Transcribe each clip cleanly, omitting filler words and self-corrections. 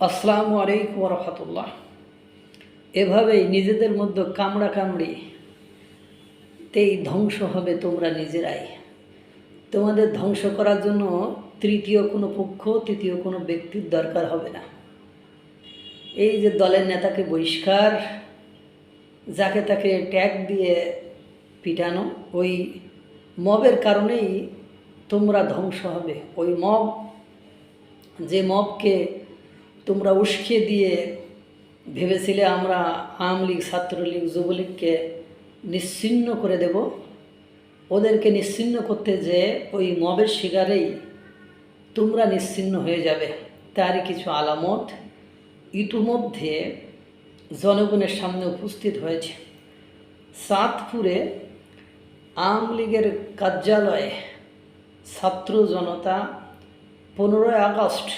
আসসালামু আলাইকুম রহমতুল্লাহ। এভাবেই নিজেদের মধ্যে কামড়াকামড়িতেই ধ্বংস হবে তোমরা নিজেরাই। তোমাদের ধ্বংস করার জন্য তৃতীয় কোনো পক্ষ, তৃতীয় কোনো ব্যক্তির দরকার হবে না। এই যে দলের নেতাকে বহিষ্কার, যাকে তাকে ট্যাগ দিয়ে পিটানো, ওই মবের কারণেই তোমরা ধ্বংস হবে। ওই মব, যে মবকে তোমরা উস্কে দিয়ে ভেবেছিলে আমরা আওয়ামী লীগ, ছাত্রলীগ, যুবলীগকে নিশ্চিহ্ন করে দেব, ওদেরকে নিশ্চিহ্ন করতে যে ওই মবের শিকারেই তোমরা নিশ্চিহ্ন হয়ে যাবে। তারই কিছু আলামত ইতিমধ্যে জনগণের সামনে উপস্থিত হয়েছে। চাঁদপুরে আওয়ামী লীগের কার্যালয়ে ছাত্র জনতা 15ই আগস্ট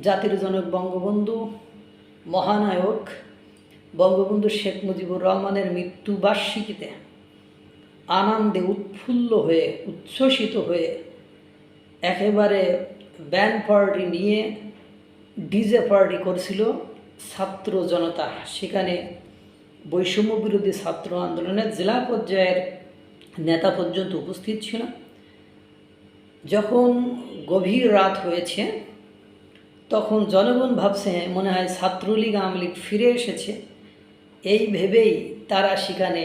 জাতির জনক বঙ্গবন্ধু মহানায়ক বঙ্গবন্ধু শেখ মুজিবুর রহমানের মৃত্যুবার্ষিকীতে আনন্দে উৎফুল্ল হয়ে, উচ্ছ্বসিত হয়ে একেবারে ব্যান্ড পার্টি নিয়ে ডিজে পার্টি করছিল ছাত্র জনতা। সেখানে বৈষম্য বিরোধী ছাত্র আন্দোলনের জেলা পর্যায়ের নেতা পর্যন্ত উপস্থিত ছিল। যখন গভীর রাত হয়েছে তখন জনগণ ভাবছে মনে হয় ছাত্রলীগ আওয়ামী লীগ ফিরে এসেছে। এই ভেবেই তারা সেখানে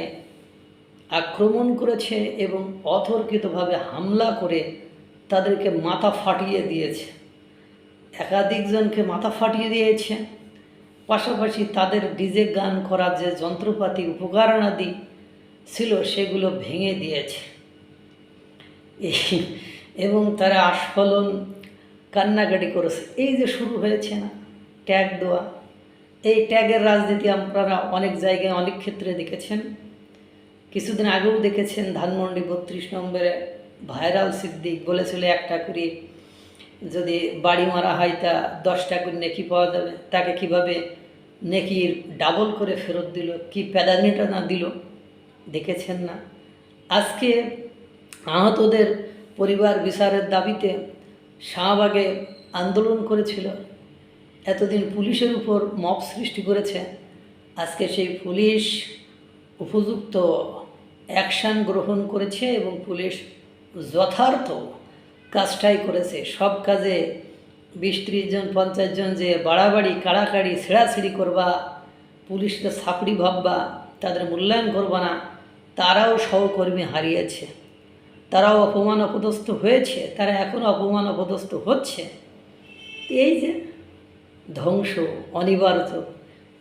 আক্রমণ করেছে এবং অতর্কিতভাবে হামলা করে তাদেরকে মাথা ফাটিয়ে দিয়েছে। একাধিকজনকে মাথা ফাটিয়ে দিয়েছে। পাশাপাশি তাদের ডিজে গান করার যে যন্ত্রপাতি, উপকরণাদি ছিল সেগুলো ভেঙে দিয়েছে এবং তারা আস্ফালন, কান্নাকাটি করেছে। এই যে শুরু হয়েছে না ট্যাগ দেওয়া, এই ট্যাগের রাজনীতি আপনারা অনেক জায়গায় অনেক ক্ষেত্রে দেখেছেন। কিছুদিন আগেও দেখেছেন ধানমন্ডি 32 নম্বরে ভাইরাল সিদ্দিক বলেছিল 1টা করে যদি বাড়ি মারা হয় তা 10টা করে নেকি পাওয়া যাবে। তাকে কিভাবে নেকির ডাবল করে ফেরত দিল, কি প্যাদানিটা না দিল, দেখেছেন না? আজকে আহতদের পরিবার বিচারের দাবিতে শাহবাগে আন্দোলন করেছিল। এতদিন পুলিশের উপর মব সৃষ্টি করেছে। আজকে সেই পুলিশ উপযুক্ত অ্যাকশান গ্রহণ করেছে এবং পুলিশ যথার্থ কাজটাই করেছে। সব কাজে 20-30 জন 50 জন যে বাড়াবাড়ি, কাড়াকাড়ি, ছেঁড়াছিড়ি করবা, পুলিশকে ছাপড়ি ভাববা, তাদের মূল্যায়ন করবা না, তারাও সহকর্মী হারিয়েছে, তারাও অপমান অপদস্থ হয়েছে, তারা এখনও অপমান অপদস্থ হচ্ছে। এই যে ধ্বংস অনিবার্য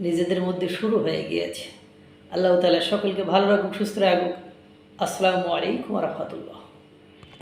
নিজেদের মধ্যে শুরু হয়ে গিয়েছে। আল্লাহ তাআলা সকলকে ভালো রাখুক, সুস্থ রাখুক। আসসালামু আলাইকুম রহমতুল্লাহ।